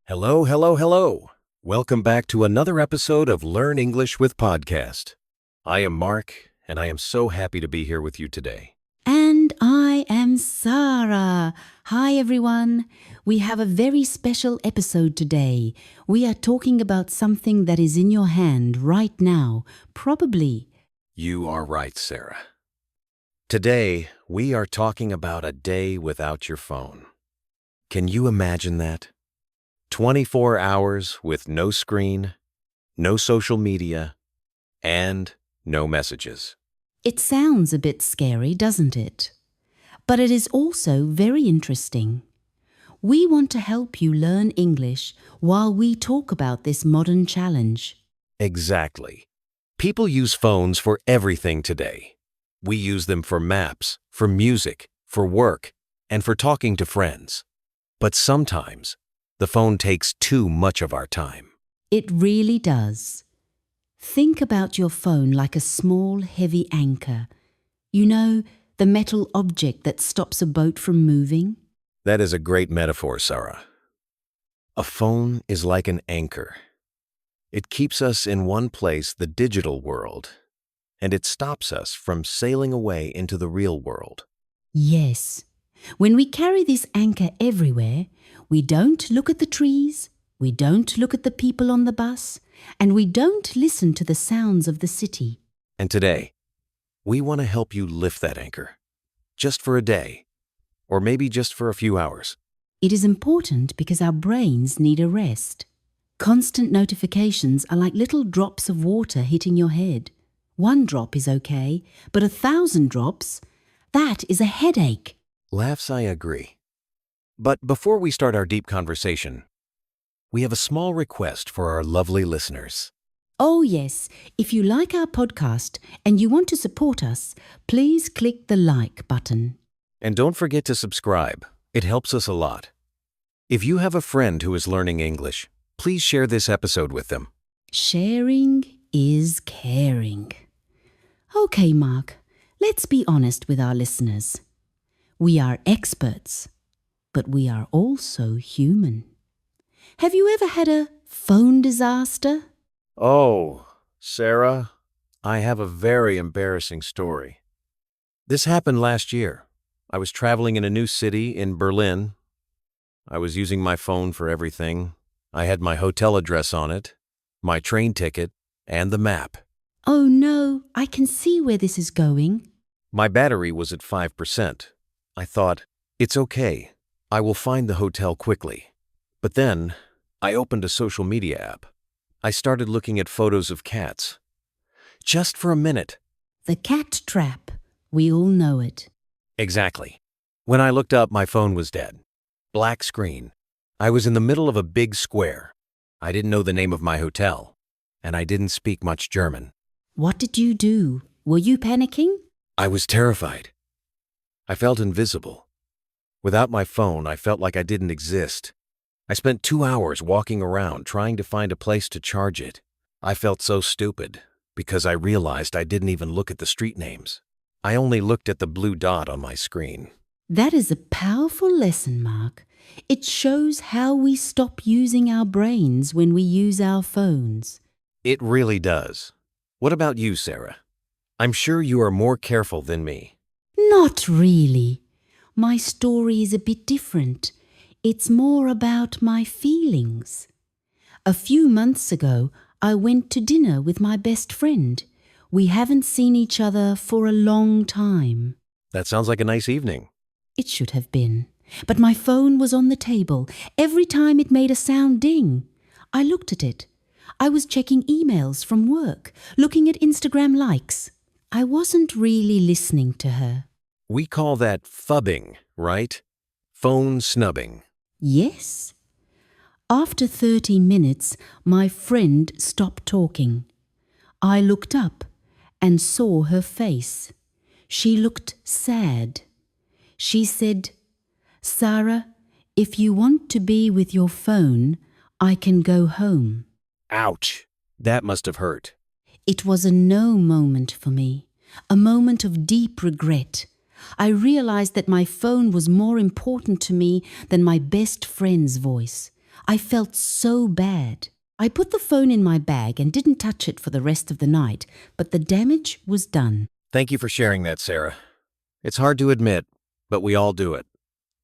Hello, hello, hello. Welcome back to another episode of Learn English with Podcast. I am Mark, and I am so happy to be here with you today. And I am Sarah. Hi everyone. We have a very special episode today. We are talking about something that is in your hand right now, probably. You are right, Sarah. Today, we are talking about a day without your phone. Can you imagine that? 24 hours with no screen, no social media, and no messages. It sounds a bit scary, doesn't it? But it is also very interesting. We want to help you learn English while we talk about this modern challenge. Exactly. People use phones for everything today. We use them for maps, for music, for work, and for talking to friends. But sometimes, the phone takes too much of our time. It really does. Think about your phone like a small, heavy anchor. You know, the metal object that stops a boat from moving? That is a great metaphor, Sarah. A phone is like an anchor. It keeps us in one place, the digital world, and it stops us from sailing away into the real world. Yes. When we carry this anchor everywhere, we don't look at the trees, we don't look at the people on the bus, and we don't listen to the sounds of the city. And today, we want to help you lift that anchor, just for a day, or maybe just for a few hours. It is important because our brains need a rest. Constant notifications are like little drops of water hitting your head. One drop is okay, but 1,000 drops, that is a headache. Laughs, I agree. But before we start our deep conversation, we have a small request for our lovely listeners. Oh yes, if you like our podcast and you want to support us, please click the like button. And don't forget to subscribe. It helps us a lot. If you have a friend who is learning English, please share this episode with them. Sharing is caring. Okay, Mark, let's be honest with our listeners. We are experts, but we are also human. Have you ever had a phone disaster? Oh, Sarah, I have a very embarrassing story. This happened last year. I was traveling in a new city in Berlin. I was using my phone for everything. I had my hotel address on it, my train ticket, and the map. Oh no, I can see where this is going. My battery was at 5%. I thought, it's okay. I will find the hotel quickly. But then, I opened a social media app. I started looking at photos of cats. Just for a minute. The cat trap. We all know it. Exactly. When I looked up, my phone was dead. Black screen. I was in the middle of a big square. I didn't know the name of my hotel, and I didn't speak much German. What did you do? Were you panicking? I was terrified. I felt invisible. Without my phone, I felt like I didn't exist. I spent 2 hours walking around trying to find a place to charge it. I felt so stupid because I realized I didn't even look at the street names. I only looked at the blue dot on my screen. That is a powerful lesson, Mark. It shows how we stop using our brains when we use our phones. It really does. What about you, Sarah? I'm sure you are more careful than me. Not really. My story is a bit different. It's more about my feelings. A few months ago, I went to dinner with my best friend. We haven't seen each other for a long time. That sounds like a nice evening. It should have been. But my phone was on the table. Every time it made a sound ding. I looked at it. I was checking emails from work, looking at Instagram likes. I wasn't really listening to her. We call that phubbing, right? Phone snubbing. Yes. After 30 minutes, my friend stopped talking. I looked up and saw her face. She looked sad. She said, "Sarah, if you want to be with your phone, I can go home." Ouch! That must have hurt. It was a no moment for me, a moment of deep regret. I realized that my phone was more important to me than my best friend's voice. I felt so bad. I put the phone in my bag and didn't touch it for the rest of the night, but the damage was done. Thank you for sharing that, Sarah. It's hard to admit, but we all do it.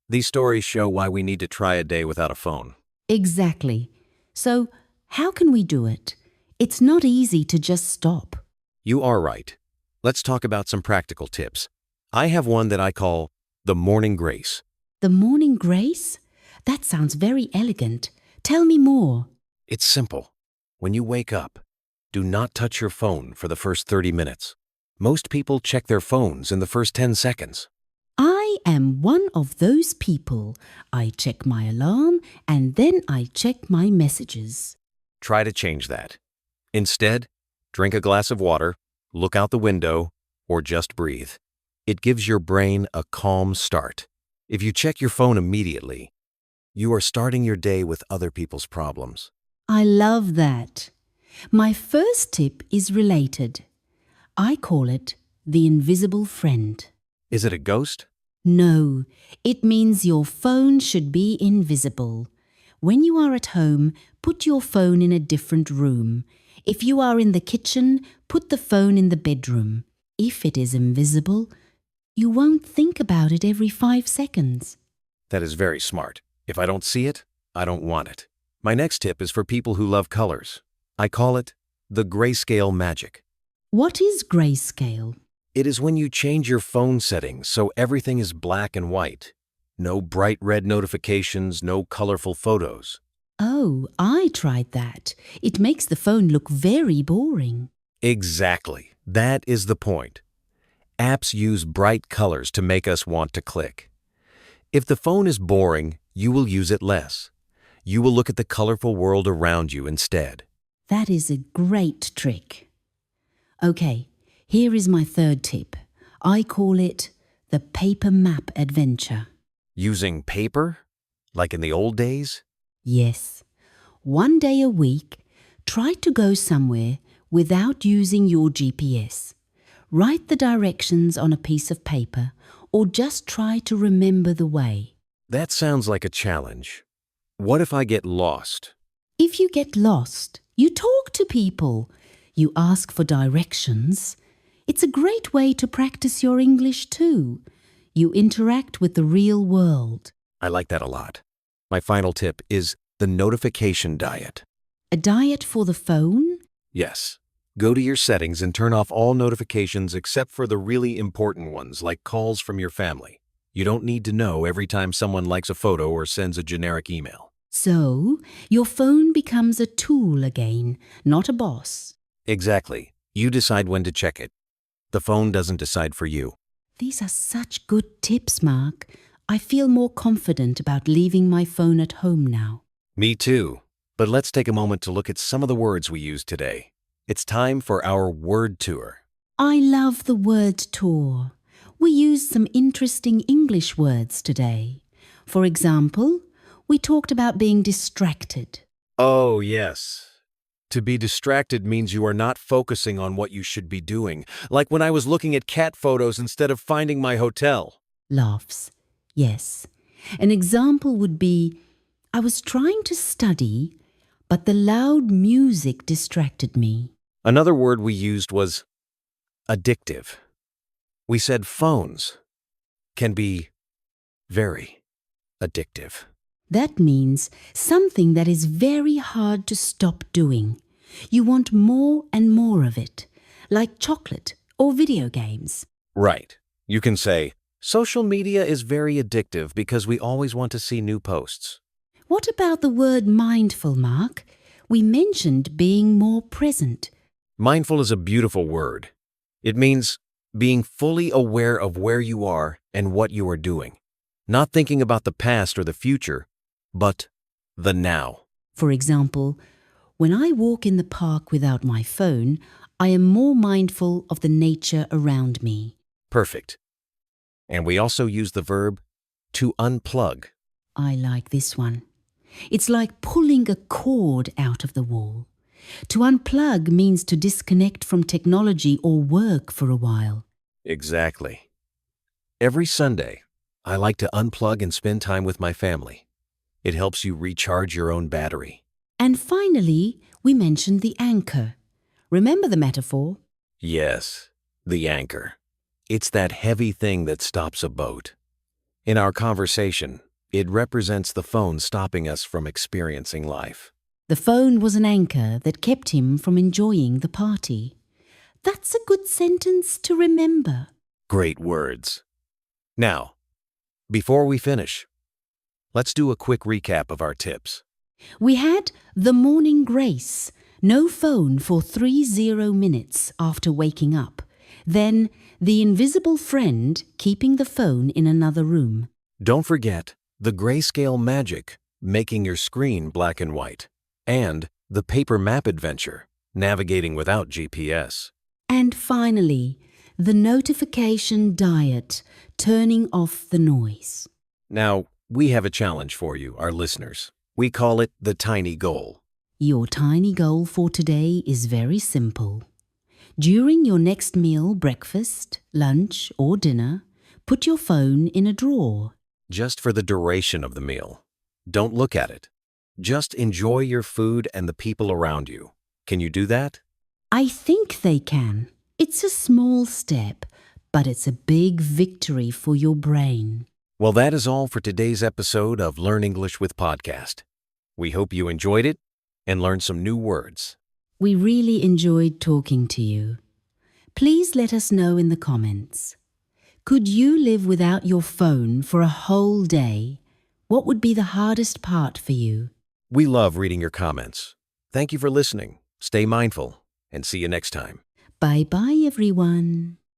These stories show why we need to try a day without a phone. Exactly. So, how can we do it? It's not easy to just stop. You are right. Let's talk about some practical tips. I have one that I call the morning grace. The morning grace? That sounds very elegant. Tell me more. It's simple. When you wake up, do not touch your phone for the first 30 minutes. Most people check their phones in the first 10 seconds. I am one of those people. I check my alarm and then I check my messages. Try to change that. Instead, drink a glass of water, look out the window, or just breathe. It gives your brain a calm start. If you check your phone immediately, you are starting your day with other people's problems. I love that. My first tip is related. I call it the invisible friend. Is it a ghost? No, it means your phone should be invisible. When you are at home, put your phone in a different room. If you are in the kitchen, put the phone in the bedroom. If it is invisible, you won't think about it every 5 seconds. That is very smart. If I don't see it, I don't want it. My next tip is for people who love colors. I call it the grayscale magic. What is grayscale? It is when you change your phone settings so everything is black and white. No bright red notifications, no colorful photos. Oh, I tried that. It makes the phone look very boring. Exactly. That is the point. Apps use bright colors to make us want to click. If the phone is boring, you will use it less. You will look at the colorful world around you instead. That is a great trick. Okay, here is my third tip. I call it the paper map adventure. Using paper? Like in the old days? Yes. One day a week, try to go somewhere without using your GPS. Write the directions on a piece of paper or just try to remember the way. That sounds like a challenge. What if I get lost? If you get lost, you talk to people. You ask for directions. It's a great way to practice your English too. You interact with the real world. I like that a lot. My final tip is the notification diet. A diet for the phone? Yes. Go to your settings and turn off all notifications except for the really important ones, like calls from your family. You don't need to know every time someone likes a photo or sends a generic email. So, your phone becomes a tool again, not a boss. Exactly. You decide when to check it. The phone doesn't decide for you. These are such good tips, Mark. I feel more confident about leaving my phone at home now. Me too. But let's take a moment to look at some of the words we used today. It's time for our word tour. I love the word tour. We used some interesting English words today. For example, we talked about being distracted. Oh, yes. To be distracted means you are not focusing on what you should be doing, like when I was looking at cat photos instead of finding my hotel. Laughs. Yes. An example would be, I was trying to study, but the loud music distracted me. Another word we used was addictive. We said phones can be very addictive. That means something that is very hard to stop doing. You want more and more of it, like chocolate or video games. Right. You can say, social media is very addictive because we always want to see new posts. What about the word mindful, Mark? We mentioned being more present. Mindful is a beautiful word. It means being fully aware of where you are and what you are doing. Not thinking about the past or the future, but the now. For example, when I walk in the park without my phone, I am more mindful of the nature around me. Perfect. And we also use the verb to unplug. I like this one. It's like pulling a cord out of the wall. To unplug means to disconnect from technology or work for a while. Exactly. Every Sunday, I like to unplug and spend time with my family. It helps you recharge your own battery. And finally, we mentioned the anchor. Remember the metaphor? Yes, the anchor. It's that heavy thing that stops a boat. In our conversation, it represents the phone stopping us from experiencing life. The phone was an anchor that kept him from enjoying the party. That's a good sentence to remember. Great words. Now, before we finish, let's do a quick recap of our tips. We had the morning grace, no phone for 30 minutes after waking up. Then the invisible friend keeping the phone in another room. Don't forget the grayscale magic, making your screen black and white, and the paper map adventure, navigating without GPS. And finally, the notification diet, turning off the noise. Now, we have a challenge for you, our listeners. We call it the tiny goal. Your tiny goal for today is very simple. During your next meal, breakfast, lunch, or dinner, put your phone in a drawer. Just for the duration of the meal. Don't look at it. Just enjoy your food and the people around you. Can you do that? I think they can. It's a small step, but it's a big victory for your brain. Well, that is all for today's episode of Learn English with Podcast. We hope you enjoyed it and learned some new words. We really enjoyed talking to you. Please let us know in the comments. Could you live without your phone for a whole day? What would be the hardest part for you? We love reading your comments. Thank you for listening. Stay mindful and see you next time. Bye-bye, everyone.